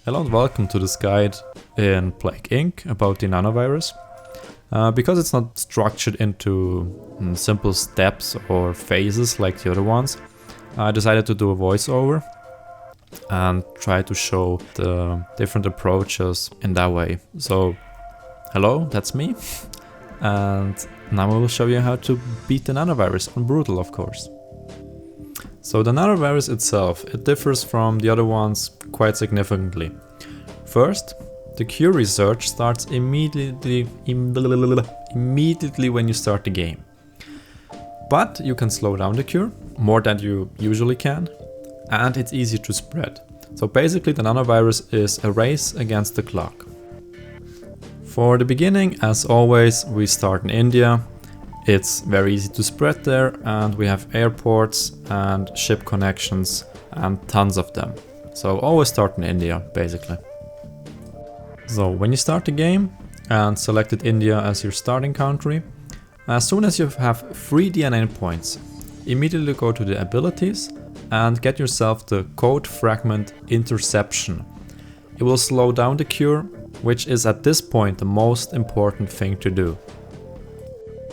Hello and welcome to this guide in Plague Inc. about the nanovirus. Because it's not structured into simple steps or phases like the other ones, I decided to do a voiceover and try to show the different approaches in that way. So, hello, that's me. And now I will show you how to beat the nanovirus on Brutal, of course. So the nanovirus itself, it differs from the other ones quite significantly. First, the cure research starts immediately when you start the game. But you can slow down the cure, more than you usually can, and it's easy to spread. So basically the nanovirus is a race against the clock. For the beginning, as always, we start in India. It's very easy to spread there, and we have airports and ship connections and tons of them. So always start in India, basically. So when you start the game and selected India as your starting country, as soon as you have 3 DNA points, immediately go to the abilities and get yourself the code fragment interception. It will slow down the cure, which is at this point the most important thing to do.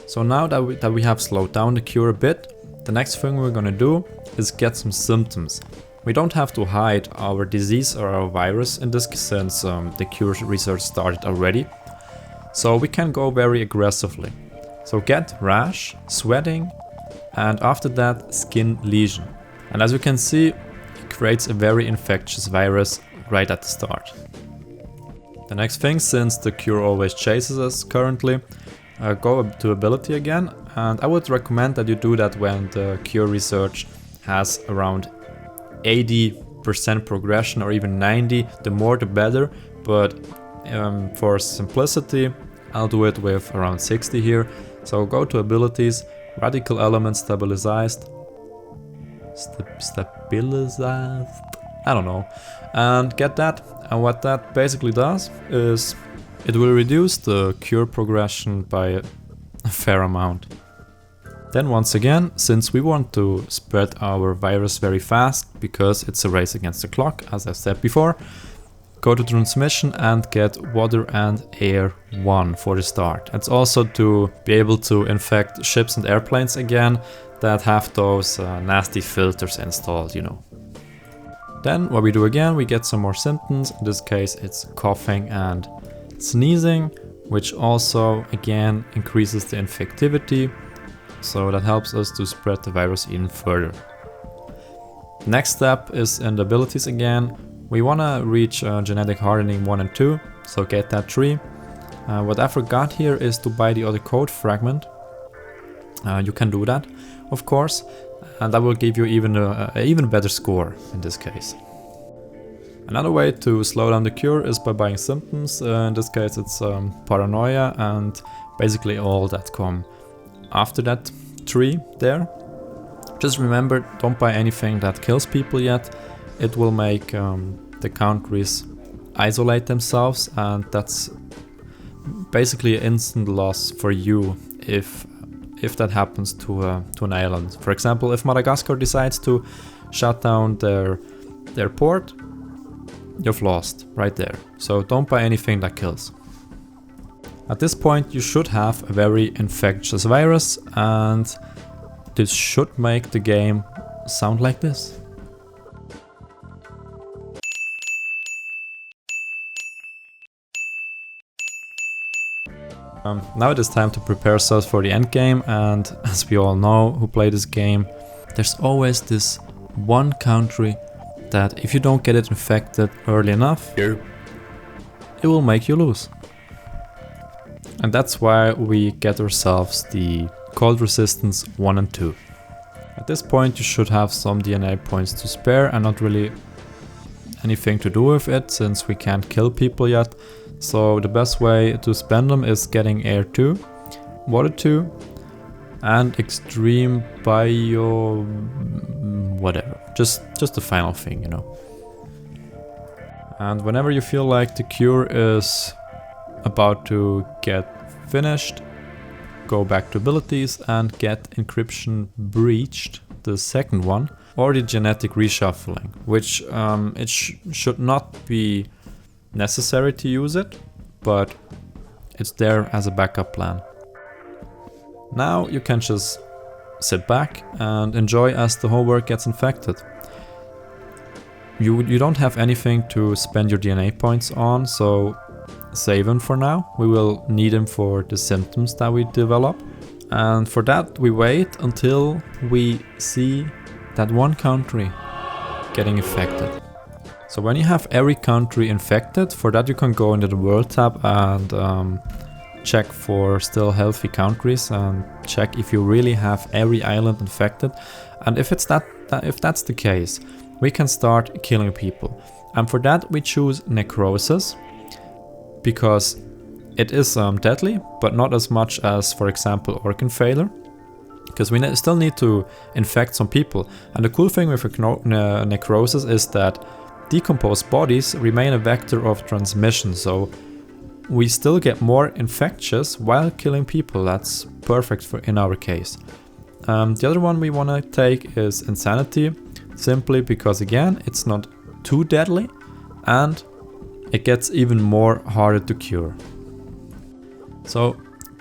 So now that we have slowed down the cure a bit, the next thing we're gonna do is get some symptoms. We don't have to hide our disease or our virus in this since the cure research started already. So we can go very aggressively. So get rash, sweating, and after that skin lesion. And as you can see, it creates a very infectious virus right at the start. The next thing, since the cure always chases us currently, go up to ability again, and I would recommend that you do that when the cure research has around 80% progression or even 90, the more the better, but for simplicity I'll do it with around 60 here. So go to abilities, radical element stabilized, I don't know, and get that. And what that basically does is it will reduce the cure progression by a fair amount. Then once again, since we want to spread our virus very fast because it's a race against the clock, as I said before, go to transmission and get water and air 1 for the start. It's also to be able to infect ships and airplanes again that have those nasty filters installed, you know. Then what we do again, we get some more symptoms. In this case it's coughing and sneezing, which also again increases the infectivity, so that helps us to spread the virus even further. Next step is in the abilities again. We want to reach genetic hardening 1 and 2, so get that 3. What I forgot here is to buy the other code fragment. You can do that, of course, and that will give you even an even better score in this case. Another way to slow down the cure is by buying symptoms. In this case it's paranoia and basically all that come after that 3 there. Just remember, don't buy anything that kills people yet. It will make the countries isolate themselves, and that's basically an instant loss for you if that happens to an island. For example, if Madagascar decides to shut down their port, you've lost right there. So don't buy anything that kills. At this point you should have a very infectious virus, and this should make the game sound like this. Now it is time to prepare ourselves for the endgame, and as we all know who play this game, there's always this one country that if you don't get it infected early enough, it will make you lose. And that's why we get ourselves the cold resistance 1 and 2. At this point you should have some DNA points to spare and not really anything to do with it, since we can't kill people yet. So the best way to spend them is getting air 2, water 2, and extreme bio whatever. Just the final thing, you know. And whenever you feel like the cure is about to get finished, go back to abilities and get encryption breached, the second one, or the genetic reshuffling, which should not be necessary to use it, but it's there as a backup plan. Now you can just sit back and enjoy as the whole world gets infected. You don't have anything to spend your DNA points on, so save them for now. We will need them for the symptoms that we develop. And for that we wait until we see that one country getting infected. So when you have every country infected, for that you can go into the World tab and check for still healthy countries and check if you really have every island infected. And if that's the case, we can start killing people. And for that we choose necrosis, because it is deadly, but not as much as, for example, organ failure. Because we still need to infect some people. And the cool thing with necrosis is that decomposed bodies remain a vector of transmission, so we still get more infectious while killing people. That's perfect in our case. The other one we want to take is insanity, simply because again it's not too deadly and it gets even more harder to cure. So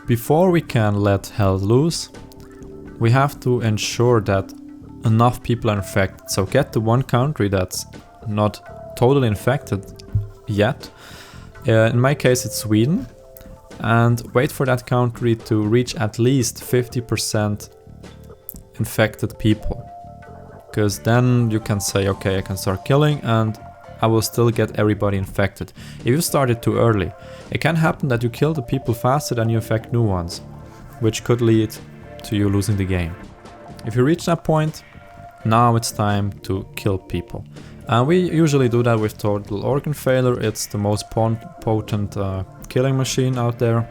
before we can let health loose, we have to ensure that enough people are infected. So get the one country that's not totally infected yet. In my case it's Sweden, and wait for that country to reach at least 50% infected people. Because then you can say, okay, I can start killing and I will still get everybody infected. If you started too early, it can happen that you kill the people faster than you infect new ones, which could lead to you losing the game. If you reach that point, now it's time to kill people. And we usually do that with total organ failure. It's the most potent killing machine out there.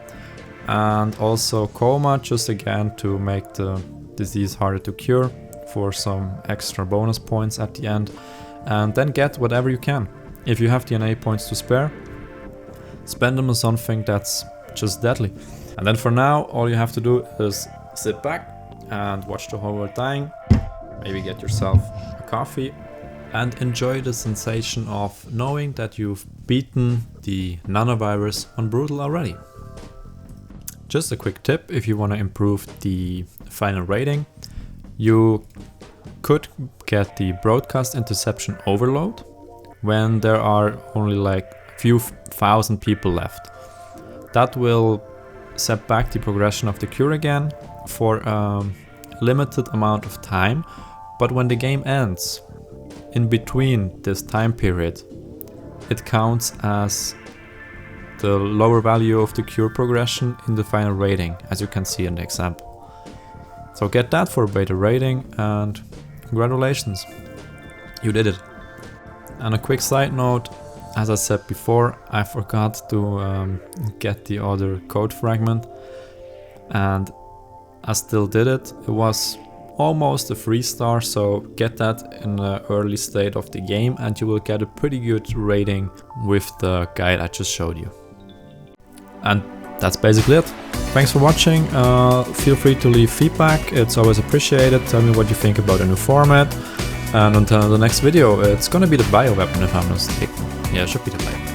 And also coma, just again to make the disease harder to cure for some extra bonus points at the end. And then get whatever you can. If you have DNA points to spare, spend them on something that's just deadly. And then for now, all you have to do is sit back and watch the whole world dying. Maybe get yourself a coffee and enjoy the sensation of knowing that you've beaten the nanovirus on Brutal already. Just a quick tip, if you want to improve the final rating, you could get the broadcast interception overload when there are only like a few thousand people left. That will set back the progression of the cure again for a limited amount of time, but when the game ends, in between this time period, it counts as the lower value of the cure progression in the final rating, as you can see in the example. So get that for a better rating and congratulations, you did it. And a quick side note, as I said before, I forgot to get the other code fragment and I still did it. It was almost a 3-star, so get that in the early state of the game and you will get a pretty good rating with the guide I just showed you. And that's basically it. Thanks for watching. Feel free to leave feedback, it's always appreciated. Tell me what you think about the new format. And until the next video, it's gonna be the bioweapon if I'm not mistaken. Yeah, it should be the bioweapon.